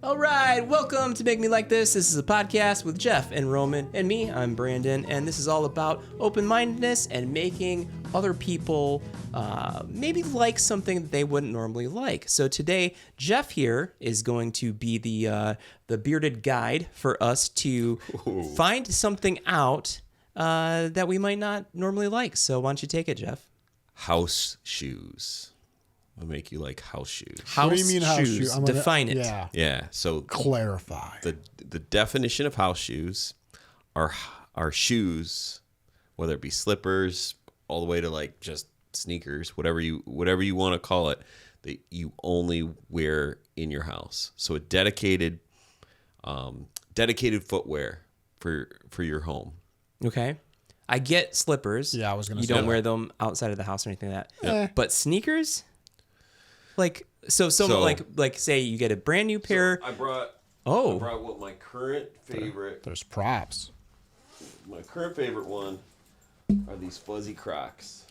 All right, welcome to Make Me Like This. This is a podcast with Jeff and Roman and me. I'm Brandon, and this is all about open-mindedness and making other people maybe like something that they wouldn't normally like. So today, Jeff here is going to be the bearded guide for us to find something out that we might not normally like. So why don't you take it, Jeff? House shoes. I'll make you like house shoes. House what do you mean house shoes? Define it. Yeah. So Clarify. the definition of house shoes are shoes, whether it be slippers, all the way to like just sneakers, whatever you want to call it, that you only wear in your house. So a dedicated footwear for your home. Okay. I get slippers. Yeah, I was gonna You say don't that. wear them outside of the house or anything like that. Yeah. But sneakers? Like, so like say you get a brand new pair. I brought what my current favorite. There's props. My current favorite one are these fuzzy Crocs.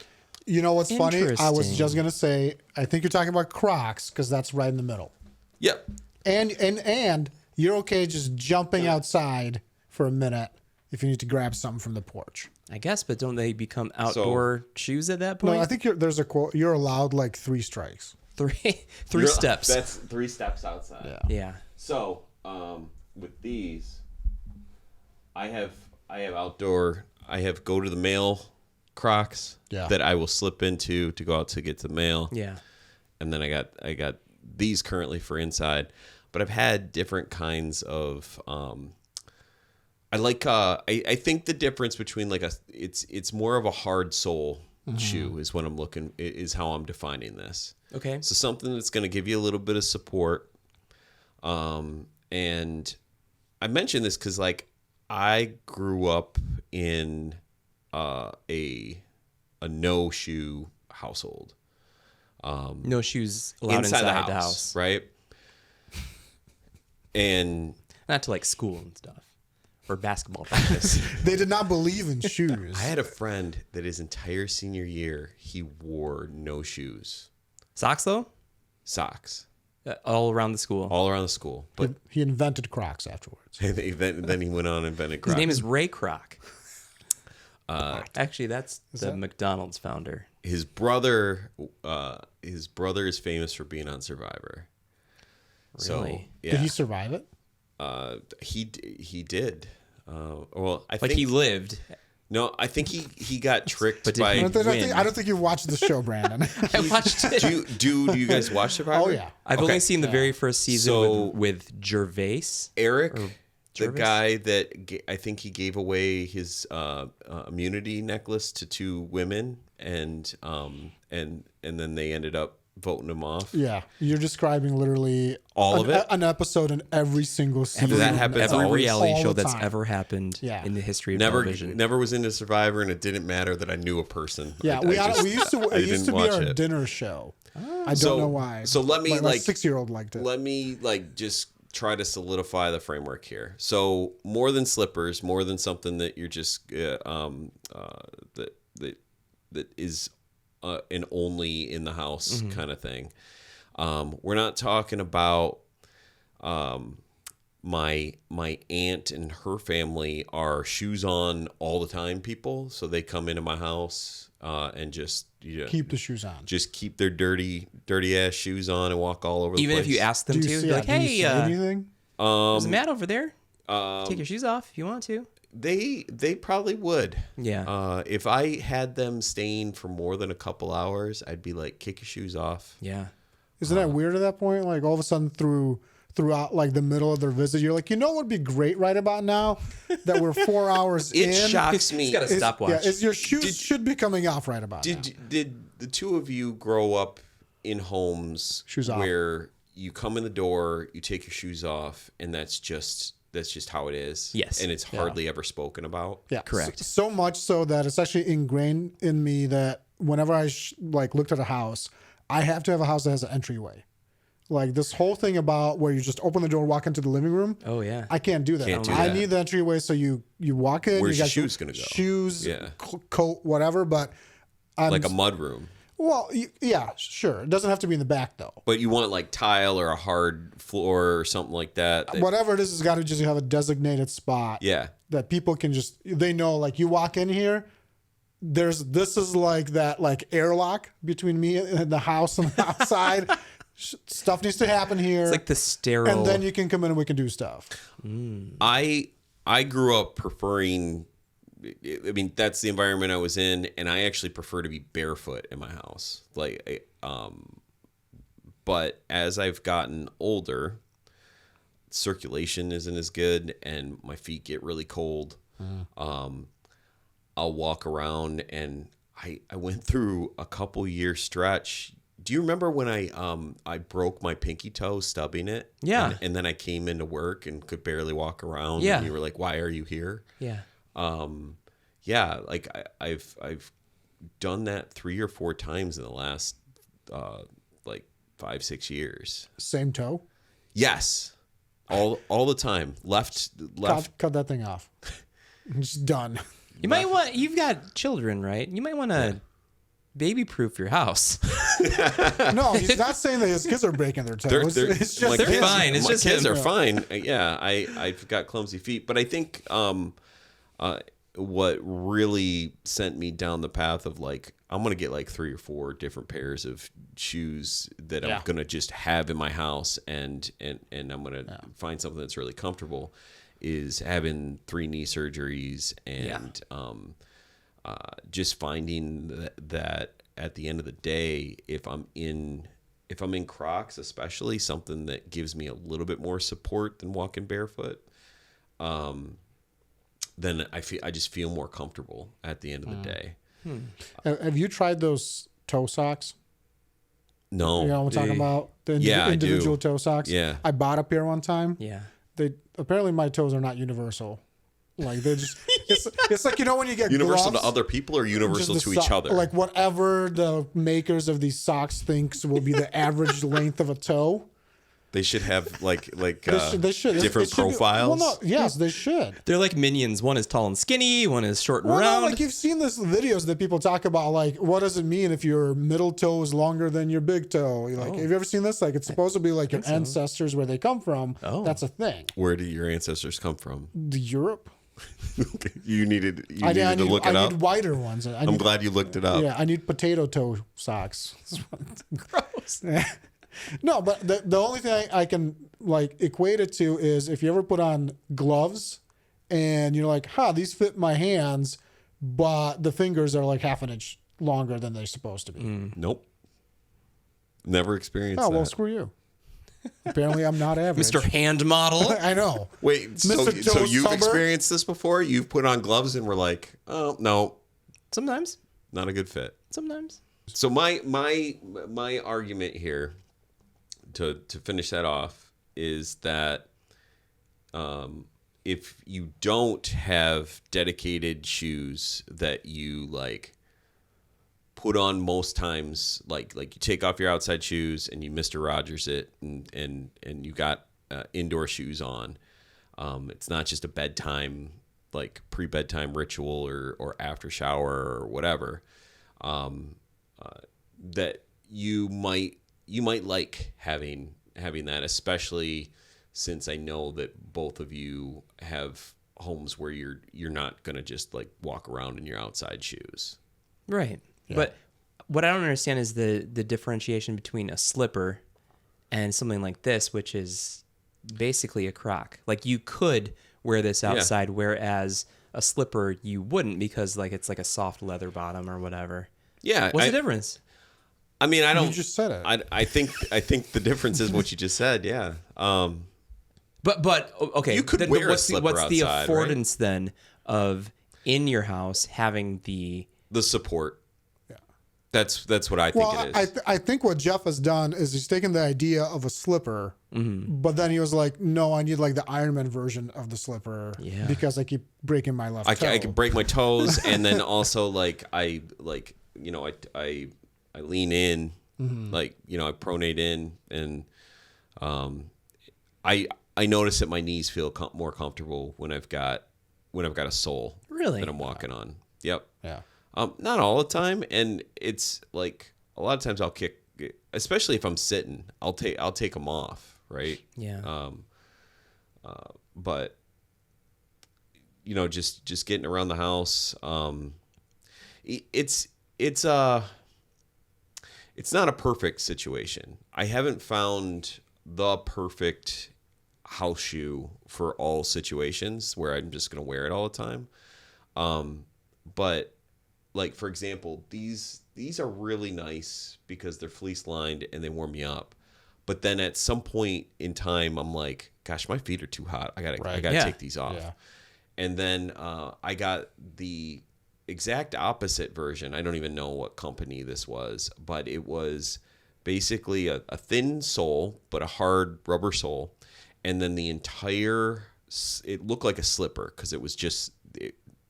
You know what's funny? I was Interesting. just gonna say, I think you're talking about Crocs because that's right in the middle. Yep. And you're okay just jumping outside for a minute if you need to grab something from the porch. I guess, but don't they become outdoor shoes at that point? No, I think there's a quote. You're allowed like 3 strikes. Three steps. That's 3 steps outside. Yeah. Yeah. So, with these, I have outdoor. I have go to the mail Crocs that I will slip into to go out to get the mail. Yeah. And then I got these currently for inside, but I've had different kinds of. I like. I think the difference between like it's more of a hard sole shoe is what I'm looking is how I'm defining this. Okay. So something that's going to give you a little bit of support. And I mentioned this because like I grew up in a no shoe household. No shoes allowed inside the house. Right? And Not to like school and stuff. Or basketball practice. They did not believe in shoes. I had a friend that his entire senior year he wore no shoes. Socks though? Socks. All around the school. All around the school. But He invented Crocs afterwards. then he went on and invented Crocs. His name is Ray Kroc. Actually, that's the McDonald's founder. His brother is famous for being on Survivor. So, Really? yeah. Did he survive it? He did. Well, I Like think he lived. No, I think he got tricked But did by. he- I don't think you watched the show, Brandon. I watched it. Do you guys watch Survivor? Oh yeah. I've Okay. only seen the very first season So- with Gervais. Eric, the Jervis? guy that I think he gave away his immunity necklace to 2 women, and then they ended up voting him off. Yeah, you're describing literally All of it? an episode in every single season. That happens Every always. reality All show the that's time. ever happened Yeah. in the history of Never television. was into Survivor, and it didn't matter that I knew a person. Yeah, I we just- used to. I It used didn't to be watch our it. dinner show. I So- don't know why. so let me, my like- 6-year-old liked it. Let me just try to solidify the framework here. So more than slippers, more than something that you're just that is an only in the house kind of thing. We're not talking about my aunt and her family are shoes on all the time people, so they come into my house and just Keep the shoes on. just keep their dirty ass shoes on and walk all over the Even place. if you ask them Do to, you be see? like, Do you hey, say anything? there's a mat over there. Take your shoes off if you want to. They probably would. Yeah. If I had them staying for more than a couple hours, I'd be like, kick your shoes off. Yeah. Isn't that weird at that point? Like all of a sudden throughout like the middle of their visit, you're like, you know what would be great right about now? That we're 4 hours It in. shocks me. He's got a stopwatch. Yeah, your shoes should be coming off right about now. Did the two of you grow up in homes Shoes off. where you come in the door, you take your shoes off, and that's just how it is? Yes. And it's hardly ever spoken about? Yeah, Correct. So much so that it's actually ingrained in me that whenever I looked at a house, I have to have a house that has an entryway. Like this whole thing about where you just open the door, walk into the living room. Oh yeah. I can't do that. Can't do I that. need the entryway so you walk in. Where's you your got shoes gonna go? Shoes, Yeah. coat, whatever. But Like a mud room. Well, yeah, sure. It doesn't have to be in the back though. But you want like tile or a hard floor or something like that. Whatever it is, it's got to just have a designated spot. Yeah. That people can just, they know, like you walk in here, this is like that like airlock between me and the house and the outside. Stuff needs to happen here. It's like the sterile. And then you can come in and we can do stuff. I grew up preferring, I mean, that's the environment I was in, and I actually prefer to be barefoot in my house. Like, but as I've gotten older, circulation isn't as good, and my feet get really cold. I'll walk around, and I went through a couple year stretch. Do you remember when I broke my pinky toe stubbing it? Yeah. And then I came into work and could barely walk around. Yeah. And you were like, "Why are you here?" Yeah. Yeah, like I've done that 3 or 4 times in the last like 5-6 years. Same toe. Yes, all the time. Left. Cut that thing off. It's done. You might want. You've got children, right? You might want to baby-proof your house. No, he's not saying that his kids are breaking their toes. It's just they're fine. It's my just kids him. are fine. Yeah, I've got clumsy feet, but I think what really sent me down the path of like I'm gonna get like 3 or 4 different pairs of shoes that I'm gonna just have in my house, and I'm gonna find something that's really comfortable. Is having 3 knee surgeries and just finding that at the end of the day, if I'm in Crocs, especially something that gives me a little bit more support than walking barefoot, then I just feel more comfortable at the end of the day. Have you tried those toe socks? No. You know what I'm talking about? The I individual do. toe socks? Yeah. I bought a pair one time. Yeah. Apparently my toes are not universal. Like they're just it's like, you know, when you get Universal gloves, to other people or universal just to the each other? Like whatever the makers of these socks thinks will be the average length of a toe. They should have like They should. different It should be- profiles. well, no, yes, they should. They're like minions. One is tall and skinny. One is short and Well, round. no, like you've seen this videos that people talk about, like what does it mean if your middle toe is longer than your big toe? Like, have you ever seen this? Like, it's supposed to be like your ancestors, where they come from. Oh. That's a thing. Where do your ancestors come from? Europe. You needed to look I it up. need wider ones. I'm glad you looked it up. Yeah, I need potato toe socks. Gross. No, but the only thing I can like equate it to is if you ever put on gloves and you're like, these fit my hands, but the fingers are like half an inch longer than they're supposed to be. Nope. Never experienced Oh, well, that. screw you. Apparently I'm not average. Mr. Hand Model. I know. Wait, so Mr. Toe you've Summer? experienced this before? You've put on gloves and were like, oh, no, Sometimes. not a good fit. Sometimes. So my argument here, to finish that off, is that if you don't have dedicated shoes that you like put on most times, like you take off your outside shoes and you Mr. Rogers it, and you got indoor shoes on. It's not just a bedtime, like pre-bedtime ritual or after shower or whatever. That you might like having that, especially since I know that both of you have homes where you're not gonna just like walk around in your outside shoes. Right. But what I don't understand is the differentiation between a slipper and something like this, which is basically a Croc. Like you could wear this outside, whereas a slipper you wouldn't, because like it's like a soft leather bottom or whatever. Yeah. What's the difference? I mean, I don't. You just said it. I think the difference is what you just said. Yeah. But okay, You could wear a what's slipper what's the outside, affordance then of in your house having the support. Yeah. That's what I think it is. I think what Jeff has done is he's taken the idea of a slipper, but then he was like, no, I need like the Ironman version of the slipper because I keep breaking my left toe. I can break my toes, and then also I lean in, I pronate in, and I notice that my knees feel more comfortable when I've got a sole Really? that I'm walking on. Yep. Yeah. Not all the time, and it's like a lot of times I'll kick, especially if I'm sitting, I'll take them off, right? Yeah. But just getting around the house, it's not a perfect situation. I haven't found the perfect house shoe for all situations where I'm just going to wear it all the time. But like, for example, these are really nice because they're fleece lined and they warm me up. But then at some point in time, I'm like, gosh, my feet are too hot. I gotta take these off. Yeah. And then I got the exact opposite version. I don't even know what company this was, but it was basically a thin sole, but a hard rubber sole. And then the entire, it looked like a slipper because it was just,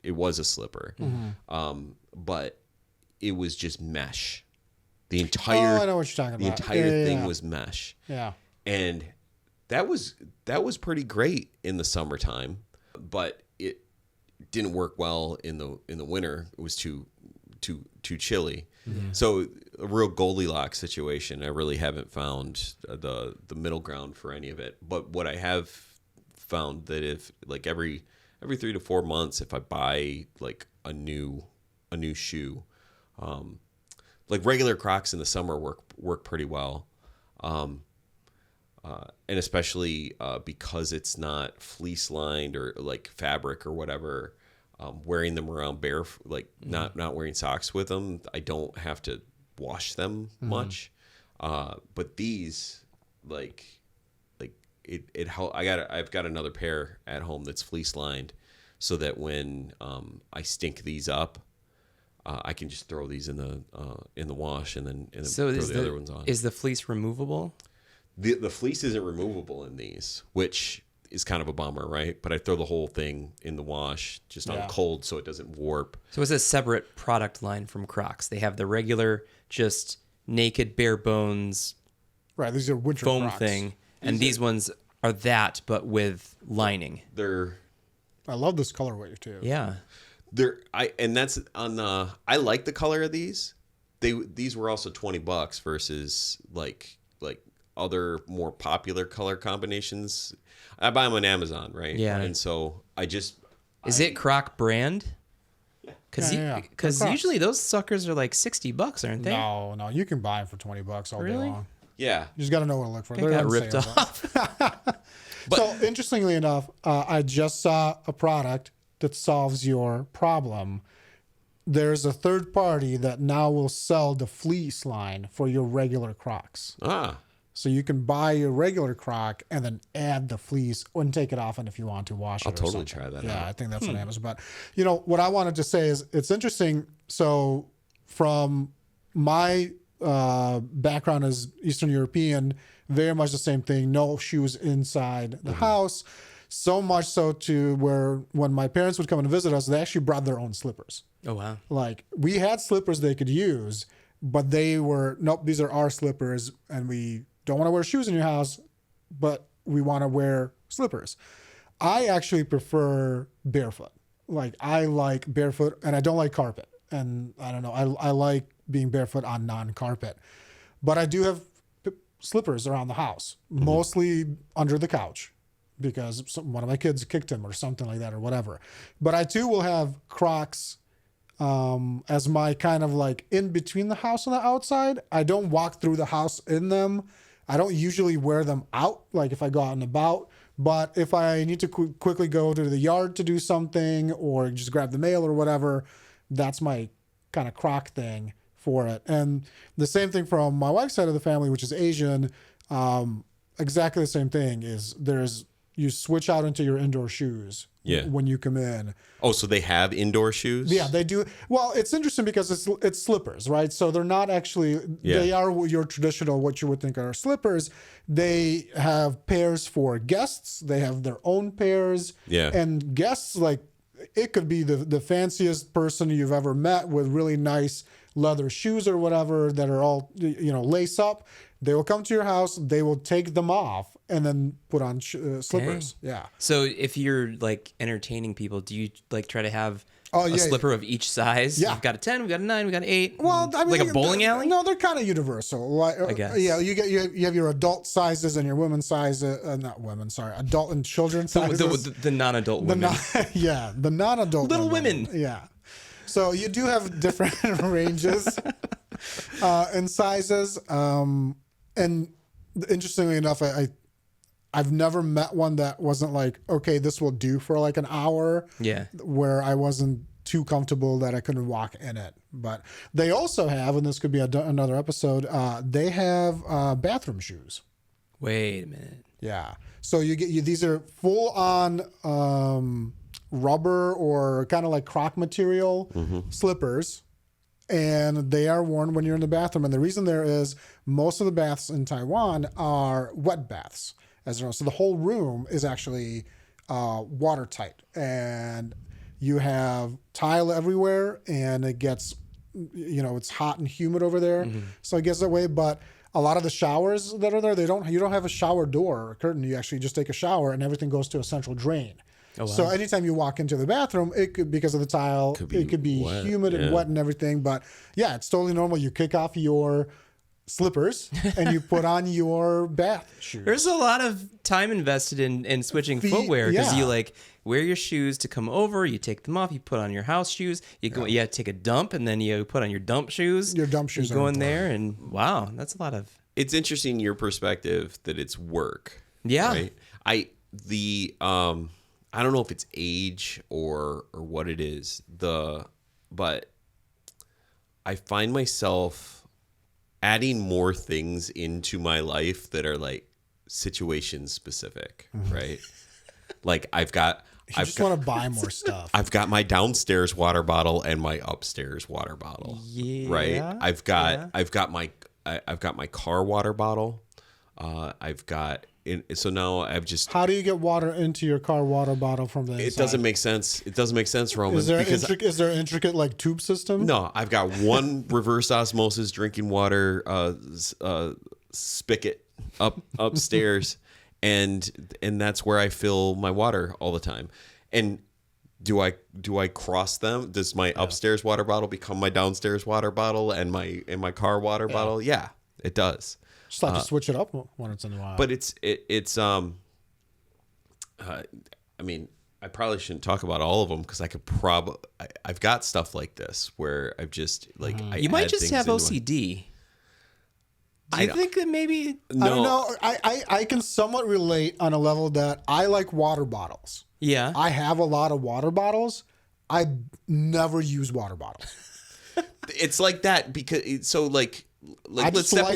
it was a slipper. Mm-hmm. But it was just mesh. The entire, I know what you're talking about. The entire thing was mesh. Yeah. And that was pretty great in the summertime, but it didn't work well in the winter. It was too chilly. Mm-hmm. So a real Goldilocks situation. I really haven't found the middle ground for any of it. But what I have found that if like every 3 to 4 months, if I buy like a new shoe, like regular Crocs in the summer work pretty well. And especially because it's not fleece lined or like fabric or whatever, wearing them around bare, like not wearing socks with them, I don't have to wash them much. But these, like it help. I've got another pair at home that's fleece lined, so that when I stink these up, I can just throw these in the wash and then throw the other ones on. Is the fleece removable? The fleece isn't removable in these, which is kind of a bummer, right? But I throw the whole thing in the wash just on cold so it doesn't warp. So it's a separate product line from Crocs. They have the regular, just naked, bare bones, right? These are winter foam Crocs. thing, and these ones are that, but with lining. I love this colorway too. Yeah. I like the color of these. These were also $20 versus like other more popular color combinations. I buy them on Amazon, right? Yeah. And so Is it Croc brand? Because usually those suckers are like $60, aren't they? No, you can buy them for $20 all day long. Yeah. You just got to know what to look for. I got ripped off. So interestingly enough, I just saw a product that solves your problem. There's a third party that now will sell the fleece line for your regular Crocs. So you can buy your regular Croc and then add the fleece and take it off, and if you want to wash it. I'll totally try that out. Yeah, I think that's on Amazon. But what I wanted to say is it's interesting. So from my background as Eastern European, very much the same thing. No shoes inside the house. So much so to where when my parents would come and visit us, they actually brought their own slippers. Oh, wow. Like we had slippers they could use, but they were, nope, these are our slippers and we don't want to wear shoes in your house, but we want to wear slippers. I actually prefer barefoot. Like I like barefoot and I don't like carpet. And I don't know, I like being barefoot on non-carpet. But I do have slippers around the house, mostly under the couch because one of my kids kicked him or something like that or whatever. But I too will have Crocs as my kind of like in between the house and the outside. I don't walk through the house in them. I don't usually wear them out, like if I go out and about. But if I need to quickly go to the yard to do something or just grab the mail or whatever, that's my kind of Croc thing for it. And the same thing from my wife's side of the family, which is Asian. Exactly the same thing is you switch out into your indoor shoes when you come in. Oh, so they have indoor shoes? Yeah, they do. Well, it's interesting because it's slippers, right? So they're not actually, they are your traditional, what you would think are slippers. They have pairs for guests. They have their own pairs. Yeah. And guests, like, it could be the fanciest person you've ever met with really nice leather shoes or whatever that are all, lace up. They will come to your house. They will take them off and then put on slippers. Dang. Yeah. So if you're like entertaining people, do you like try to have Oh, a yeah, slipper of each size. Yeah. We've got a 10, we've got a 9, we've got an 8. Well, I mean, like a bowling alley? No, they're kind of universal. Like, I guess. Yeah, you have your adult sizes and your women's sizes. Not women, sorry, adult and children sizes. The non-adult women. The non-adult Little women. Yeah. So you do have different ranges and sizes. And interestingly enough, I've never met one that wasn't like, okay, this will do for like an hour. Yeah. Where I wasn't too comfortable that I couldn't walk in it. But they also have, and this could be another episode, they have bathroom shoes. Wait a minute. Yeah. So these are full on rubber or kind of like croc material slippers. And they are worn when you're in the bathroom. And the reason there is most of the baths in Taiwan are wet baths. As you know, so the whole room is actually watertight. And you have tile everywhere, and it gets, it's hot and humid over there. So it gets that way. But a lot of the showers that are there, you don't have a shower door or curtain. You actually just take a shower, and everything goes to a central drain. Oh, wow. So anytime you walk into the bathroom, it could, because of the tile, it could be wet, humid and wet and everything. But yeah, it's totally normal. You kick off your slippers and you put on your bath shoes. There's a lot of time invested in switching footwear, because you like wear your shoes to come over, you take them off, you put on your house shoes, you take a dump, and then you put on your dump shoes. Your dump shoes you go in there, and wow, that's a lot of. It's interesting your perspective that it's work. Yeah. Right? I don't know if it's age or what it is. But I find myself adding more things into my life that are like situation specific, right? Like I just want to buy more stuff. I've got my downstairs water bottle and my upstairs water bottle. Yeah. Right? I've got my car water bottle. So now I've just. How do you get water into your car water bottle from the inside? It doesn't make sense. It doesn't make sense, Roman. Is there an intricate like tube system? No, I've got one reverse osmosis drinking water spigot upstairs, and that's where I fill my water all the time. And do I cross them? Does my upstairs water bottle become my downstairs water bottle and my car water bottle? Yeah, it does. Just have to switch it up once in a while. But I mean, I probably shouldn't talk about all of them, because I could I've got stuff like this where I've just like You might just have OCD. Do you think that maybe? No. I don't know. I can somewhat relate on a level that I like water bottles. Yeah. I have a lot of water bottles. I never use water bottles. It's like that because let's step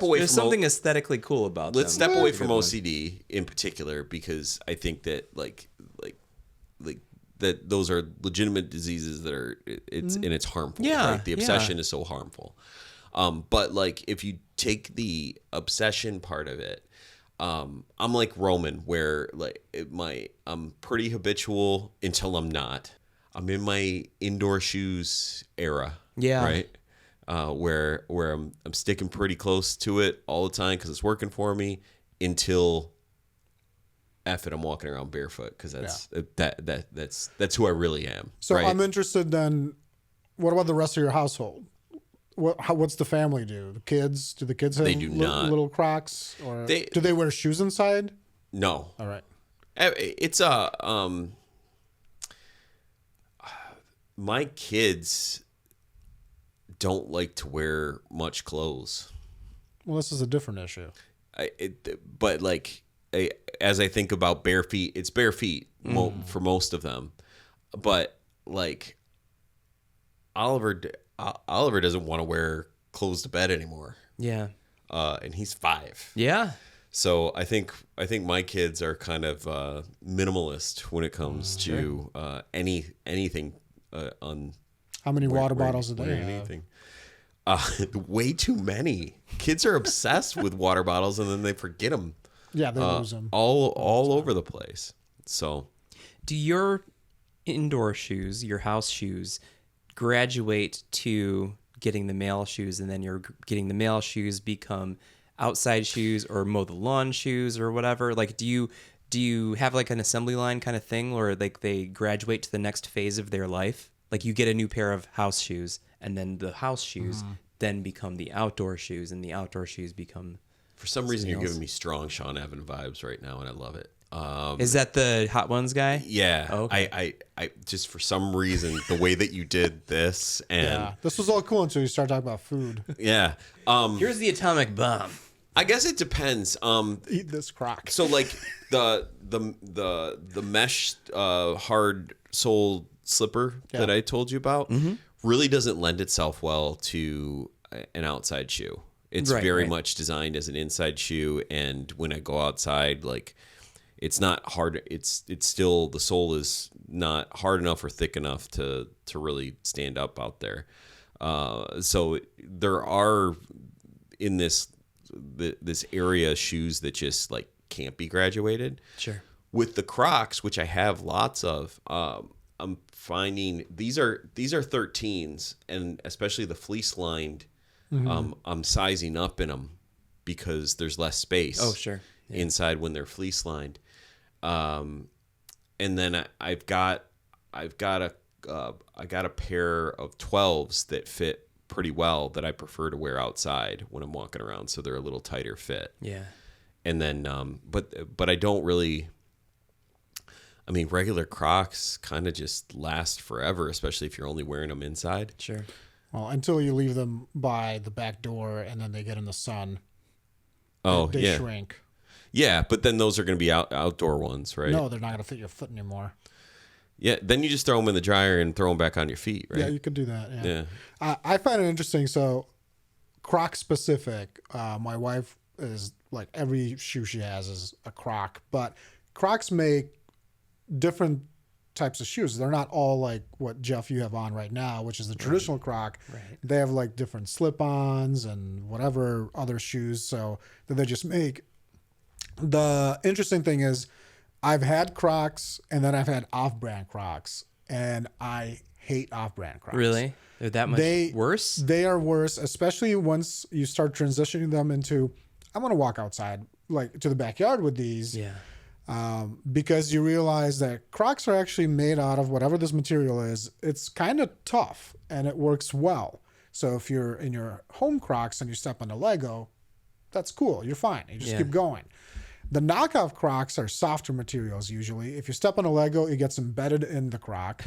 away There's from something aesthetically cool about them. Let's step away from OCD in particular, because I think that like that those are legitimate diseases that are and it's harmful. Yeah, right? The obsession is so harmful. But like if you take the obsession part of it, I'm like Roman, where I'm pretty habitual until I'm not. I'm in my indoor shoes era. Yeah. Right. Where I'm sticking pretty close to it all the time because it's working for me, until F it, I'm walking around barefoot, because that's who I really am. So right? I'm interested then. What about the rest of your household? What's the family do? The kids? Do the kids have little Crocs, or do they wear shoes inside? No. All right. It's my kids don't like to wear much clothes. Well, this is a different issue. As I think about bare feet, it's bare feet for most of them. But like Oliver doesn't want to wear clothes to bed anymore. Yeah. And he's 5. Yeah. So I think my kids are kind of minimalist when it comes to anything on. How many water bottles a day? Anything. Way too many. Kids are obsessed with water bottles, and then they forget them. Yeah, they lose them all over the place. So, do your indoor shoes, your house shoes, graduate to getting the male shoes, and then you're getting the male shoes become outside shoes or mow the lawn shoes or whatever? Like, do you have like an assembly line kind of thing, or like they graduate to the next phase of their life? Like you get a new pair of house shoes, and then the house shoes then become the outdoor shoes, and the outdoor shoes become. For some reason, you're else. giving me strong Sean Evan vibes right now, and I love it. Is that the Hot Ones guy? Yeah. Oh, okay. I just for some reason the way that you did this and This was all cool until you start talking about food. yeah. Here's the atomic bomb. I guess it depends. Eat this crock. So like the mesh hard sole slipper that I told you about really doesn't lend itself well to an outside shoe. It's very much designed as an inside shoe, and when I go outside, like it's not hard. It's still, the sole is not hard enough or thick enough to really stand up out there. So there are in this area shoes that just like can't be graduated. Sure. With the Crocs, which I have lots of, I'm finding these are 13s, and especially the fleece lined. I'm sizing up in them because there's less space. Oh, sure. Yeah. Inside when they're fleece lined. And then I've got a pair of 12s that fit pretty well that I prefer to wear outside when I'm walking around, so they're a little tighter fit. Yeah. And then but I don't really, I mean, regular Crocs kind of just last forever, especially if you're only wearing them inside. Sure. Well, until you leave them by the back door and then they get in the sun. Oh, they yeah. shrink. Yeah, but then those are going to be outdoor ones, right? No, they're not going to fit your foot anymore. Yeah, then you just throw them in the dryer and throw them back on your feet, right? Yeah, you could do that. Yeah. Yeah. I find it interesting. So, Croc specific, my wife is like every shoe she has is a Croc, but Crocs make different types of shoes. They're not all like what Jeff you have on right now, which is the traditional Croc. Right. They have like different slip-ons and whatever other shoes, so that they just make. The interesting thing is, I've had Crocs and then I've had off-brand Crocs, and I hate off-brand Crocs. Really? They're that much worse? They are worse, especially once you start transitioning them into, I'm going to walk outside, like to the backyard with these. Yeah. Because you realize that Crocs are actually made out of whatever this material is. It's kind of tough and it works well. So if you're in your home Crocs and you step on a Lego, that's cool. You're fine. You just keep going. The knockoff Crocs are softer materials usually. If you step on a Lego, it gets embedded in the Croc.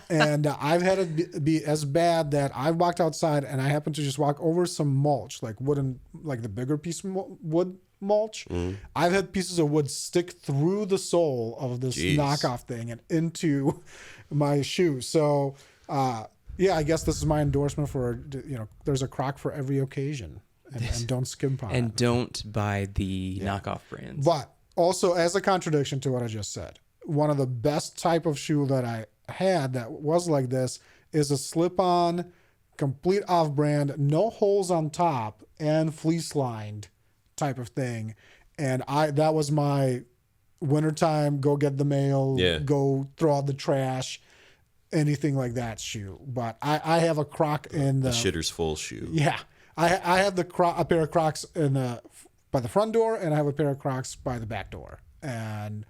And I've had it be as bad that I walked outside and I happened to just walk over some mulch, like wooden, like the bigger piece of wood mulch. I've had pieces of wood stick through the sole of this knockoff thing and into my shoe. So, yeah, I guess this is my endorsement for, there's a Croc for every occasion. And don't skimp on it. And don't buy the knockoff brands. But also, as a contradiction to what I just said, one of the best type of shoe that I had that was like this is a slip-on, complete off-brand, no holes on top, and fleece-lined type of thing. And that was my wintertime, go get the mail, go throw out the trash, anything like that shoe. But I have a Croc in the shitter's full shoe. Yeah. I have a pair of Crocs by the front door, and I have a pair of Crocs by the back door, and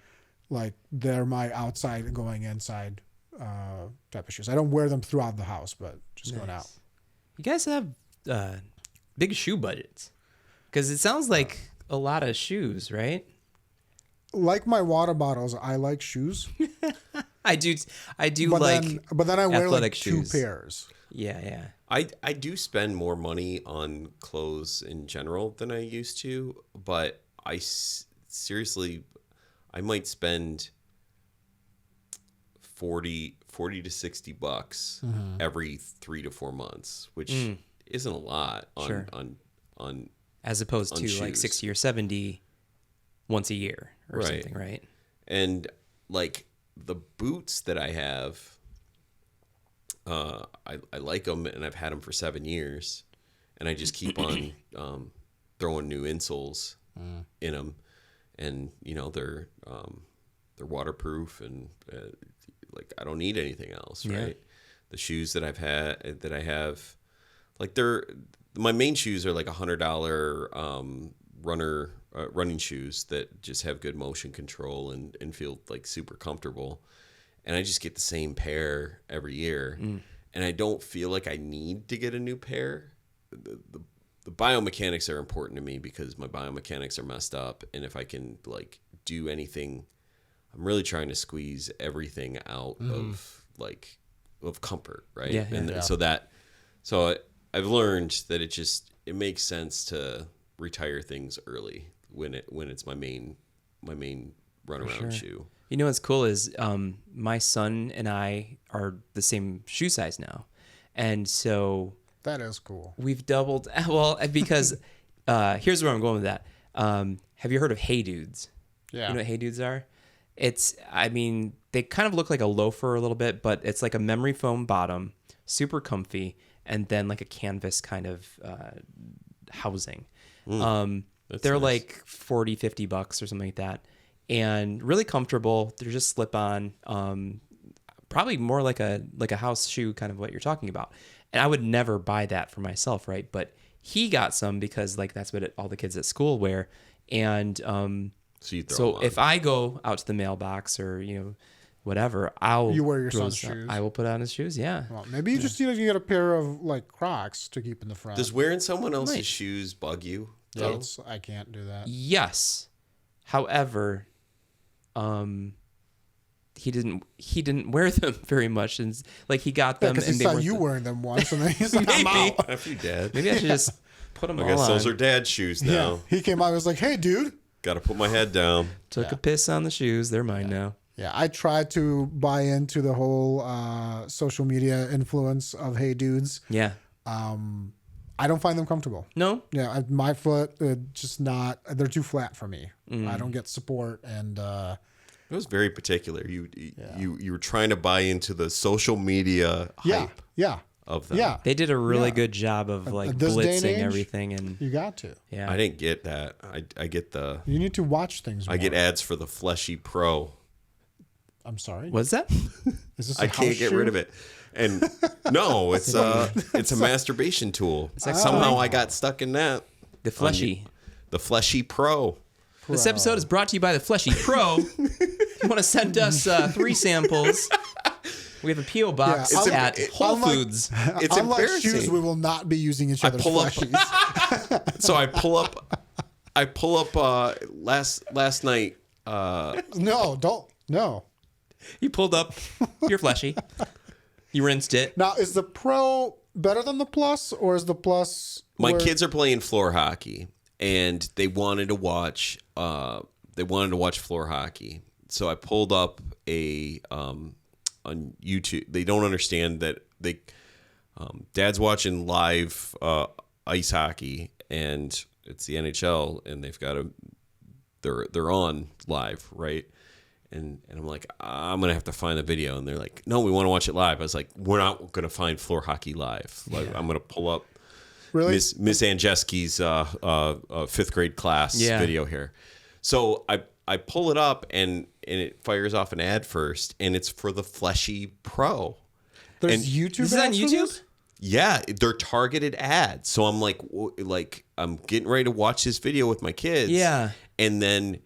like they're my outside and going inside type of shoes. I don't wear them throughout the house, but just going out. You guys have big shoe budgets, because it sounds like a lot of shoes, right? Like my water bottles, I like shoes. I do but like. But then I wear like shoes. 2 pairs. Yeah. I do spend more money on clothes in general than I used to, but seriously, I might spend 40 to $60 every 3 to 4 months, which isn't a lot on as opposed to shoes. like 60 or 70 once a year or Right. something, right? And like the boots that I have, I like them, and I've had them for 7 years, and I just keep on throwing new insoles in them, and they're waterproof, and like I don't need anything else, right? The shoes that I have, like my main shoes are like $100 running shoes that just have good motion control and feel like super comfortable. And I just get the same pair every year. And I don't feel like I need to get a new pair. The biomechanics are important to me because my biomechanics are messed up. And if I can like do anything, I'm really trying to squeeze everything out of comfort, right? Yeah, so I've learned that it makes sense to retire things early when it's my main runaround shoe. You know what's cool is my son and I are the same shoe size now, and so That is cool. we've doubled. Well, because here's where I'm going with that. Have you heard of Hey Dudes? Yeah. You know what Hey Dudes are? They kind of look like a loafer a little bit, but it's like a memory foam bottom, super comfy, and then like a canvas kind of housing. They're nice. like $40, $50 or something like that, and really comfortable. They're just slip on, probably more like a house shoe, kind of what you're talking about. And I would never buy that for myself, right? But he got some because like that's what all the kids at school wear, and So if I go out to the mailbox or whatever, You wear your throw son's shoes? I will put on his shoes. Yeah. Well, maybe you just need to get a pair of like Crocs to keep in the front. does wearing someone else's Might. shoes bug you? Yeah, I can't do that. Yes. However, he didn't wear them very much, and like he got them Because and he they saw weren't you wearing them once, and then he's like, I'm Maybe. out. F you, Dad. Maybe I should just put them I all guess on. those are Dad's shoes Yeah. now. He came out and was like, hey, dude. Got to put my head down. Took a piss on the shoes. They're mine now. Yeah, I tried to buy into the whole social media influence of Hey Dudes. Yeah. I don't find them comfortable. No. Yeah, my foot, just not, they're too flat for me. I don't get support. And It was very particular. You were trying to buy into the social media hype yeah, of them. yeah, They did a really good job of like At this day and blitzing age, everything, and you got to. yeah. I didn't get that. I get the You need to watch things more. I get ads for the Fleshy Pro. I'm sorry. What's that? Is this I can't get rid of it. And no, it's a masturbation tool. Somehow I got stuck in that. The Fleshy. The Fleshy Pro. This episode is brought to you by the Fleshy Pro. If you want to send us 3 samples, we have a P.O. box Yeah, at Whole unlike- Foods. It's Unlike embarrassing. shoes, we will not be using each other's pull up- fleshies. So I pull up last night. No. You pulled up your Fleshy. You rinsed it. Now, is the Pro better than the Plus, or is the Plus? My kids are playing floor hockey, and they wanted to watch. Floor hockey. So I pulled up on YouTube. They don't understand that Dad's watching live ice hockey, and it's the NHL, and they've got they're on live, right? And I'm like, I'm going to have to find the video. And they're like, no, we want to watch it live. I was like, we're not going to find floor hockey live. Like, I'm going to pull up Really? Miss Anjeski's 5th grade class video here. So I pull it up, and it fires off an ad first, and it's for the Fleshy Pro. There's and- YouTube. Is that on ads for YouTube? this? Yeah, they're targeted ads. So I'm like I'm getting ready to watch this video with my kids. Yeah. And then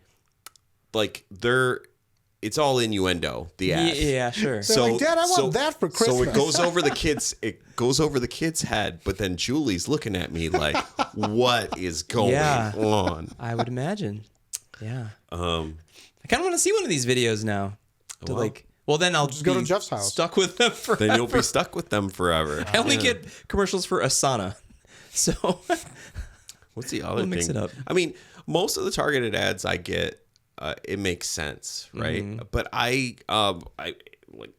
it's all innuendo, the ad. Yeah, sure. They're like, Dad, I want that for So it Christmas. goes over the kid's head, but then Julie's looking at me like, what is going on? I would imagine. Yeah. I kind of want to see one of these videos now. Then I'll just go to Jeff's house. Stuck with them forever. Then you'll be stuck with them forever. I only get commercials for Asana. So What's the other thing? mix it up. I mean, most of the targeted ads I get, it makes sense, right? But I like,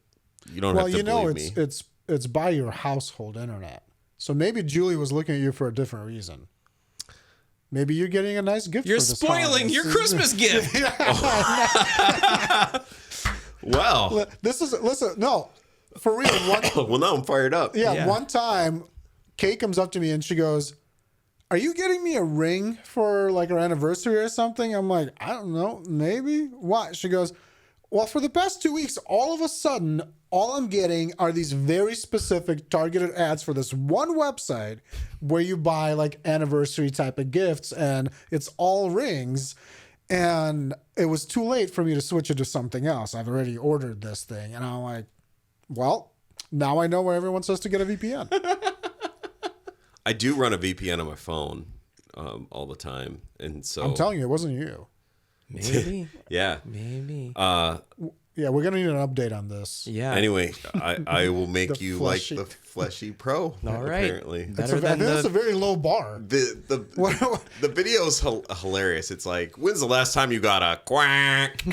you don't have to believe me. it's by your household internet. So maybe Julie was looking at you for a different reason. Maybe you're getting a nice gift. you're for this spoiling holiday your season. Christmas gift. Well, Listen, no, for real. well, now I'm fired up. Yeah, one time, Kate comes up to me and she goes, "Are you getting me a ring for like our anniversary or something?" I'm like, "I don't know, maybe." Why? She goes, Well, for the past 2 weeks, all of a sudden, all I'm getting are these very specific targeted ads for this one website where you buy like anniversary type of gifts, and it's all rings. And it was too late for me to switch it to something else. I've already ordered this thing. And I'm like, well, now I know where everyone says to get a VPN. I do run a VPN on my phone all the time. And so I'm telling you, it wasn't you. Maybe. yeah. Maybe. Yeah, we're going to need an update on this. Yeah. Anyway, I will make The you fleshy- like the fleshy pro. All right. Apparently. That's Better I than think that's a the... very low bar. The video's hilarious. It's like, when's the last time you got a quack?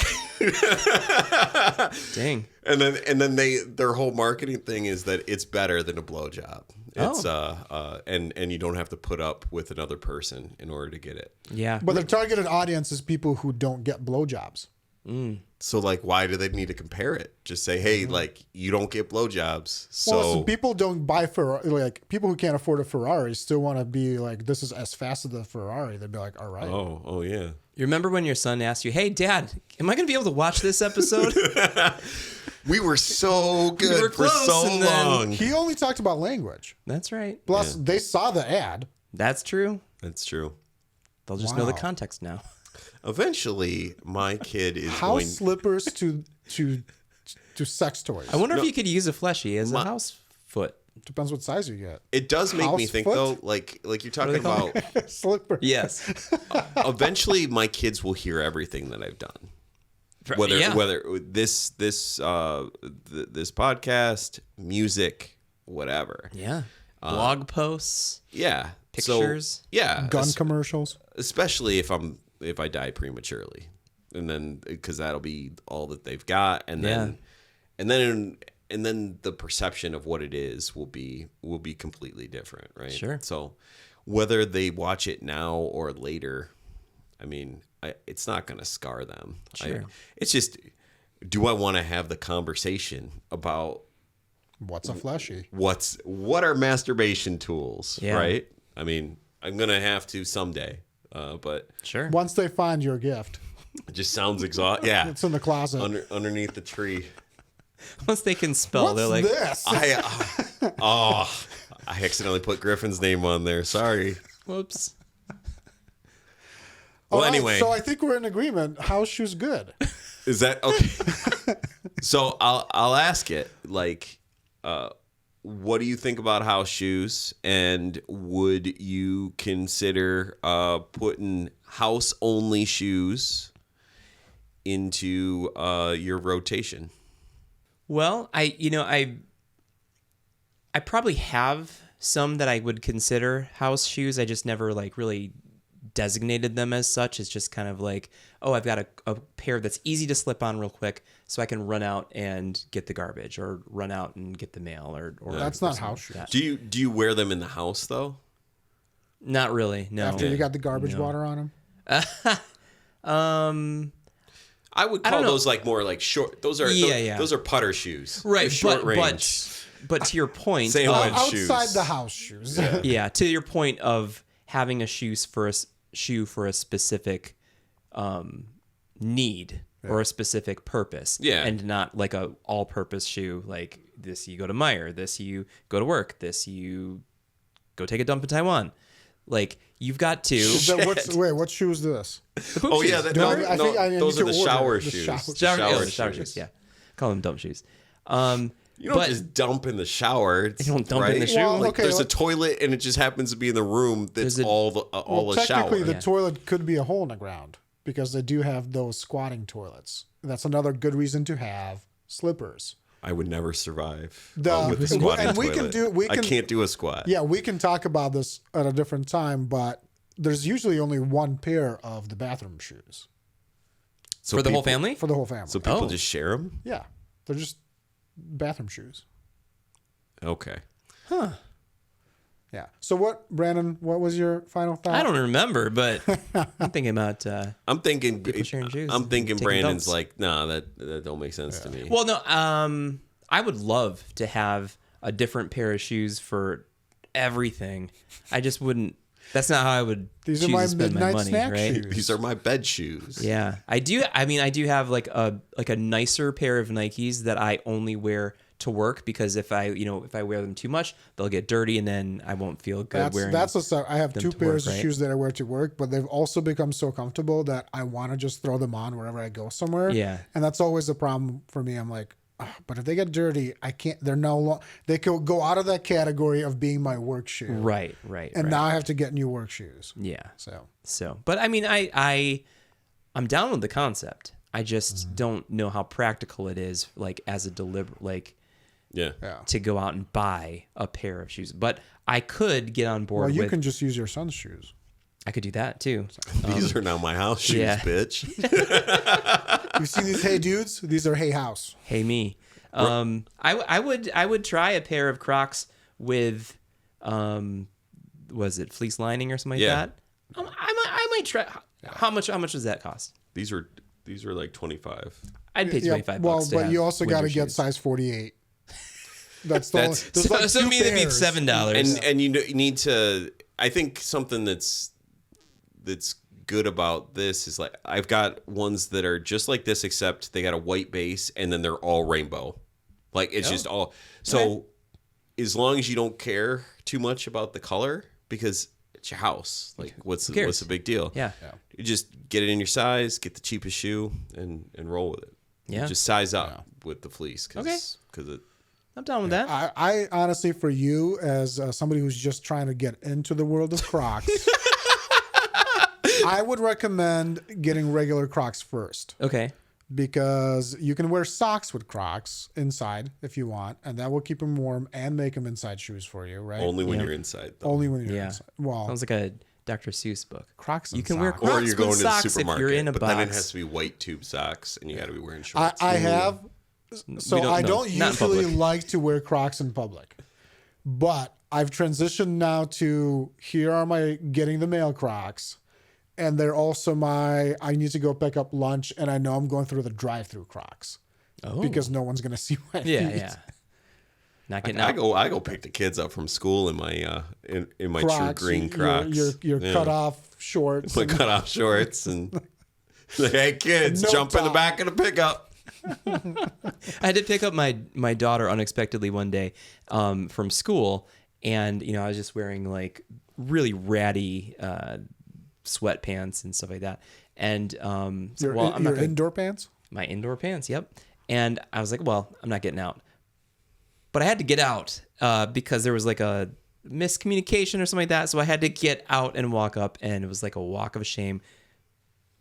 Dang. And then their whole marketing thing is that it's better than a blowjob. It's and you don't have to put up with another person in order to get it. Yeah. But their targeted audience is people who don't get blowjobs. So like, why do they need to compare it? Just say, hey, like you don't get blowjobs. So, Well, people don't buy Ferrari. Like people who can't afford a Ferrari still want to be like, this is as fast as the Ferrari. They'd be like, all right. oh yeah. You remember when your son asked you, hey, Dad, am I going to be able to watch this episode? We were so good were for close, so and then- long. He only talked about language. That's right. Plus, they saw the ad. That's true. That's true. They'll just know the Wow. context now. Eventually, my kid is House going. slippers to sex toys. I wonder if you could use a fleshy as a house foot. Depends what size you get. It does make me House think foot? though, like you're talking they call about. Slipper. Yes. Eventually, my kids will hear everything that I've done. Whether Yeah. this podcast, music, whatever. Yeah. Blog posts. Yeah. Pictures. So, yeah. Gun commercials. Especially if I die prematurely, and then because that'll be all that they've got, and then the perception of what it is will be completely different, right? Sure. So whether they watch it now or later, I mean, it's not going to scar them. Sure. It's just, do I want to have the conversation about What's a fleshy? what are masturbation tools, Yeah. right? I mean, I'm going to have to someday, but Sure. Once they find your gift, it just sounds exhausting. Yeah. it's in the closet. Underneath the tree. Once they can spell, What's they're like, this? I accidentally put Griffin's name on there. Sorry. whoops. Well, All right, anyway, so I think we're in agreement. House shoes good. is that okay? So I'll ask it, like, what do you think about house shoes, and would you consider putting house only shoes into your rotation? Well, I probably have some that I would consider house shoes. I just never like really designated them as such. It's just kind of like, oh, I've got a pair that's easy to slip on real quick so I can run out and get the garbage or run out and get the mail or That's not house shoes. that. Do you wear them in the house though? Not really, no. After you got the garbage water on them. I would don't call know. those like more like short. Those are Yeah. those are putter shoes. Right, They're short but, range. but to your point, Same of- with Outside shoes. the house shoes. yeah, to your point of having a shoe for a specific need or a specific purpose, Yeah. and not like a all-purpose shoe like this. You go to Meijer, this you go to work, this you go take a dump in Taiwan. Like you've got to. What shoe is this? The poop Oh shoes. yeah, I think I need those to are the order shower the shoes. shower- shower shoes. Yeah, call them dump shoes. You don't but- just dump in the shower. You don't dump in the shoe. Well, Like okay, there's well- a toilet and it just happens to be in the room that's There's a- all Well, a shower. technically, the Yeah. toilet could be a hole in the ground because they do have those squatting toilets. That's another good reason to have slippers. I would never survive The- with the squatting and we can toilet. do- we I can- can't do a squat. Yeah, we can talk about this at a different time, but there's usually only one pair of the bathroom shoes So For the whole people- family? for the whole family. So people Oh. just share them. Yeah, they're just bathroom shoes. Okay. Yeah. So what, Brandon? What was your final thought? I don't remember, but I'm thinking about. I'm thinking. People sharing shoes I'm and thinking taking Brandon's dumps. like, nah, that don't make sense to me. Well, no. I would love to have a different pair of shoes for everything. I just wouldn't. That's not how I would These are choose my to spend my midnight money, snack right? shoes. These are my bed shoes. Yeah, I do. I mean, I do have like a nicer pair of Nikes that I only wear to work because if I wear them too much, they'll get dirty and then I won't feel good wearing. That's the stuff. I have them two to pairs work, of right? shoes that I wear to work, but they've also become so comfortable that I want to just throw them on wherever I go somewhere. Yeah. And that's always the problem for me. I'm like, "Ugh," but if they get dirty, I can't. They're they could go out of that category of being my work shoe. Right. And now I have to get new work shoes. Yeah. So But I mean, I'm down with the concept. I just don't know how practical it is, like as a Yeah. to go out and buy a pair of shoes. But I could get on board well, you with. can just use your son's shoes. I could do that too. These are now my house shoes, yeah. bitch. You see these Hey Dudes? These are Hey House. Hey me. I would try a pair of Crocs with was it fleece lining or something like Yeah. that? I might try. How much does that cost? These are like 25. I'd pay $25 Well, to but have you also got to winter get shoes. size 48. That's the That's- only, there's like So two I mean, it'd be pairs. $7. And you need to. I think something that's good about this is like I've got ones that are just like this, except they got a white base and then they're all rainbow. Like it's just all. So Okay. as long as you don't care too much about the color, because it's your house. Like what's cares? the big deal? Yeah. You just get it in your size, get the cheapest shoe, and roll with it. Yeah. Just size up with the fleece. Okay. Because it. I'm down with that. I honestly, for you, as somebody who's just trying to get into the world of Crocs, I would recommend getting regular Crocs first. Okay. Because you can wear socks with Crocs inside if you want, and that will keep them warm and make them inside shoes for you, right? Only when you're inside, though. Only when you're Yeah. inside. Well, Sounds like a Dr. Seuss book. Crocs and You can wear socks. Crocs Or you're going with to the socks if supermarket, you're in a but box. then it has to be white tube socks, and you got to be wearing shorts. I have. So don't I know. don't Not in usually public. like to wear Crocs in public, but I've transitioned now to here are my getting the mail Crocs, and they're also my I need to go pick up lunch, and I know I'm going through the drive-through Crocs because no one's gonna see my Yeah, feet. yeah. Not getting I out. go pick the kids up from school in my in my Crocs, true green Crocs. your cut off shorts. my and- cut off shorts and like, hey kids, No jump in the top. back of the pickup. I had to pick up my daughter unexpectedly one day from school, and I was just wearing like really ratty sweatpants and stuff like that. And your well, I'm not gonna, indoor pants. my indoor pants, yep. And I was like, well, I'm not getting out, but I had to get out because there was like a miscommunication or something like that. So I had to get out and walk up, and it was like a walk of shame.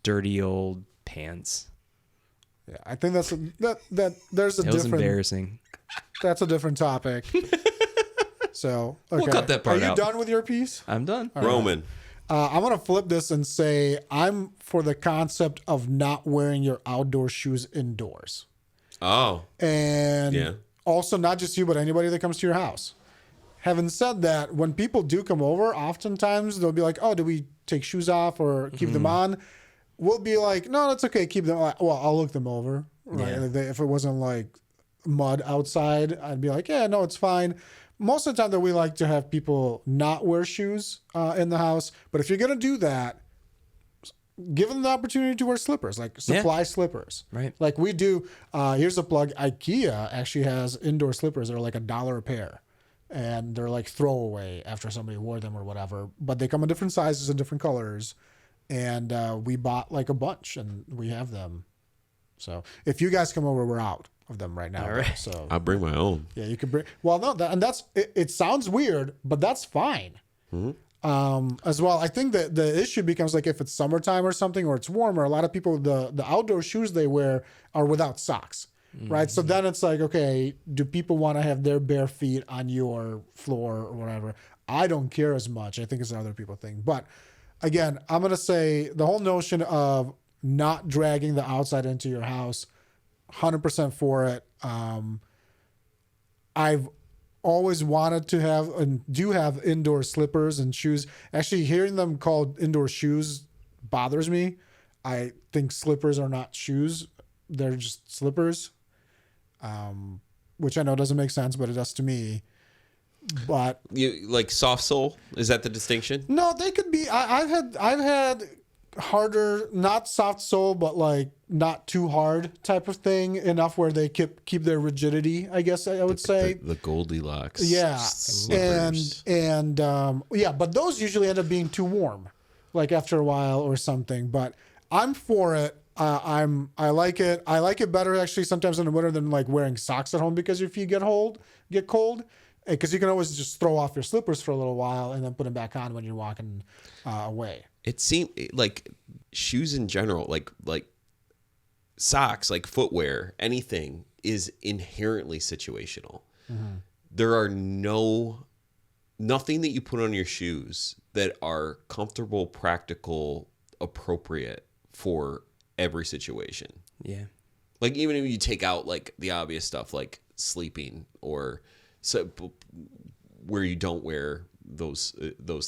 Dirty old pants. Yeah, I think there's a It was different. embarrassing. That's a different topic. So okay. We'll cut that part Are you out. done with your piece? I'm done. Roman. I'm gonna flip this and say I'm for the concept of not wearing your outdoor shoes indoors, Oh, and Yeah. also not just you, but anybody that comes to your house. Having said that, when people do come over, oftentimes they'll be like, "Oh, do we take shoes off or keep them on?" We'll be like, "No, that's okay. Keep them." Well, I'll look them over. Right? Yeah. If it wasn't like mud outside, I'd be like, "Yeah, no, it's fine." Most of the time, that we like to have people not wear shoes in the house. But if you're gonna do that, give them the opportunity to wear slippers, like supply slippers. Right. Like we do. Here's a plug. IKEA actually has indoor slippers that are like $1 a pair. And they're like throwaway after somebody wore them or whatever. But they come in different sizes and different colors. And we bought like a bunch and we have them. So if you guys come over, we're out of them right now. All right. So I'll bring my own. yeah, you can bring. Well, no, it sounds weird, but that's fine. As well, I think that the issue becomes like if it's summertime or something, or it's warmer. A lot of people, the outdoor shoes they wear are without socks, right? So then it's like, okay, do people want to have their bare feet on your floor or whatever? I don't care as much. I think it's other people think. But again, I'm gonna say the whole notion of not dragging the outside into your house, 100% for it. I've always wanted to have and do have indoor slippers and shoes. Actually, hearing them called indoor shoes bothers me. I think slippers are not shoes. They're just slippers, which I know doesn't make sense, but it does to me. But You like soft sole? Is that the distinction? no, they could be. I've had harder, not soft sole, but like not too hard type of thing, enough where they keep their rigidity, I guess I would say. The Goldilocks. Yeah, slippers. and yeah, but those usually end up being too warm, like after a while or something. But I'm for it. I like it. I like it better actually sometimes in the winter than like wearing socks at home, because your feet get cold, because you can always just throw off your slippers for a little while and then put them back on when you're walking away. It seemed like shoes in general, like socks, like footwear, anything is inherently situational. Mm-hmm. There are nothing that you put on your shoes that are comfortable, practical, appropriate for every situation. Yeah. Like even if you take out like the obvious stuff like sleeping or so where you don't wear those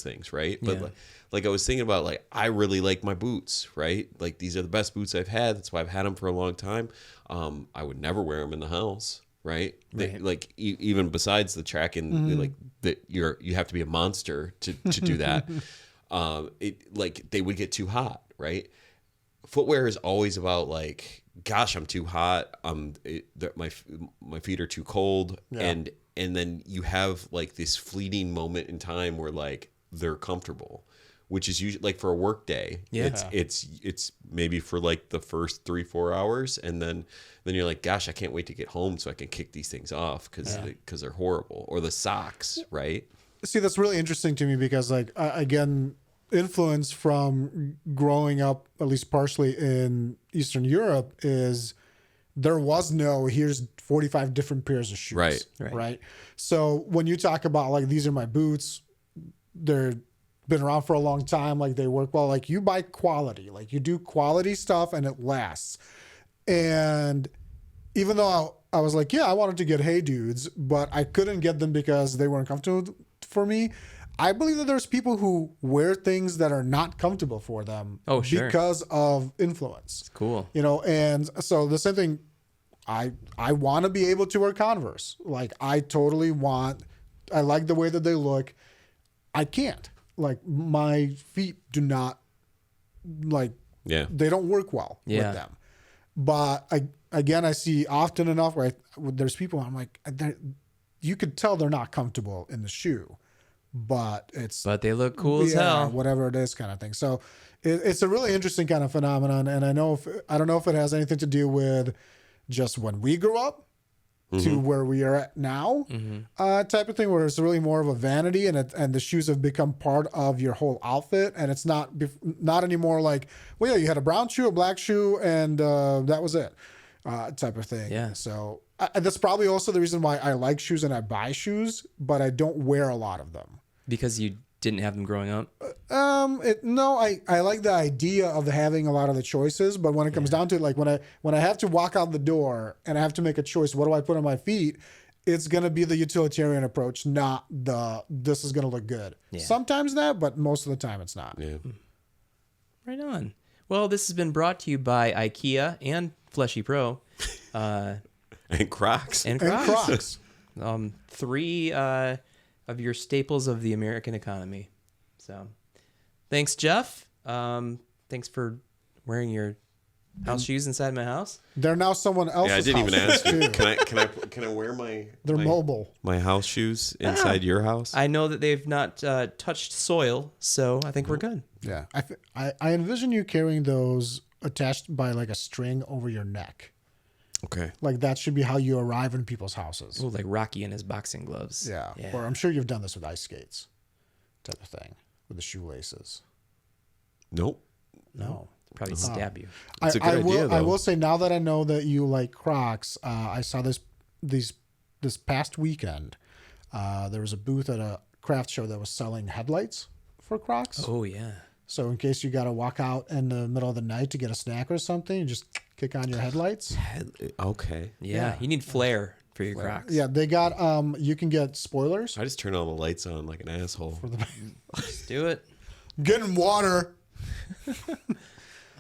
things, right? But like I was thinking about, like, I really like my boots, right? Like these are the best boots I've had. That's why I've had them for a long time. I would never wear them in the house, right? They, like even besides the track and like that you have to be a monster to do that. Like they would get too hot, right? Footwear is always about like, gosh, I'm too hot. My feet are too cold, and then you have like this fleeting moment in time where like they're comfortable, which is usually like for a work day. Yeah. It's maybe for like the first 3-4 hours, and then you're like, gosh, I can't wait to get home so I can kick these things off because they're horrible. Or the socks, right? See, that's really interesting to me because, like, again, influence from growing up, at least partially in Eastern Europe, is there was no, here's 45 different pairs of shoes. Right. So when you talk about, like, these are my boots, they're been around for a long time, like they work well, like you buy quality, like you do quality stuff and it lasts. And even though I was like, yeah, I wanted to get Hey Dudes, but I couldn't get them because they weren't comfortable for me. I believe that there's people who wear things that are not comfortable for them because of influence. It's cool. You know, and so the same thing, I want to be able to wear Converse. Like I like the way that they look. I can't. Like my feet do not they don't work well with them. But I see often enough where there's people I'm like, you could tell they're not comfortable in the shoe, but they look cool as hell, whatever it is kind of thing. So it's a really interesting kind of phenomenon. And I don't know if it has anything to do with just when we grew up to where we are at now, type of thing, where it's really more of a vanity, and the shoes have become part of your whole outfit, and it's not anymore like, well, yeah, you had a brown shoe, a black shoe, and that was it, type of thing. Yeah. So that's probably also the reason why I like shoes and I buy shoes, but I don't wear a lot of them. Because you didn't have them growing up? I like the idea of having a lot of the choices, but when it comes down to it, like when I have to walk out the door and I have to make a choice, what do I put on my feet? It's going to be the utilitarian approach, not this is going to look good. Yeah. Sometimes that, but most of the time it's not. Yeah. Right on. Well, this has been brought to you by IKEA and Fleshy Pro. And Crocs. And Crocs. Three of your staples of the American economy. So, thanks, Jeff. Thanks for wearing your house shoes inside my house. They're now someone else's. Yeah, I didn't even ask you. Too. Can I wear my? They're mobile. My house shoes inside your house. I know that they've not touched soil, so I think we're good. Yeah, I envision you carrying those attached by like a string over your neck. Okay. Like that should be how you arrive in people's houses. Oh, like Rocky and his boxing gloves. Yeah. Or I'm sure you've done this with ice skates, type of thing, with the shoelaces. Nope. No. Probably stab you. It's a good idea, though. I will say, now that I know that you like Crocs, I saw this past weekend. There was a booth at a craft show that was selling headlights for Crocs. Oh yeah. So in case you got to walk out in the middle of the night to get a snack or something, you just kick on your headlights. Okay. Yeah. You need flare for your Crocs. Yeah, they got you can get spoilers. I just turn all the lights on like an asshole. Just do it. Get in water.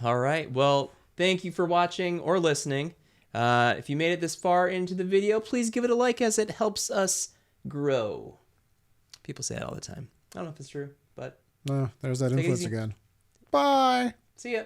All right. Well, thank you for watching or listening. If you made it this far into the video, please give it a like as it helps us grow. People say it all the time. I don't know if it's true, but No, there's that Take it influence easy. again. Bye. see ya.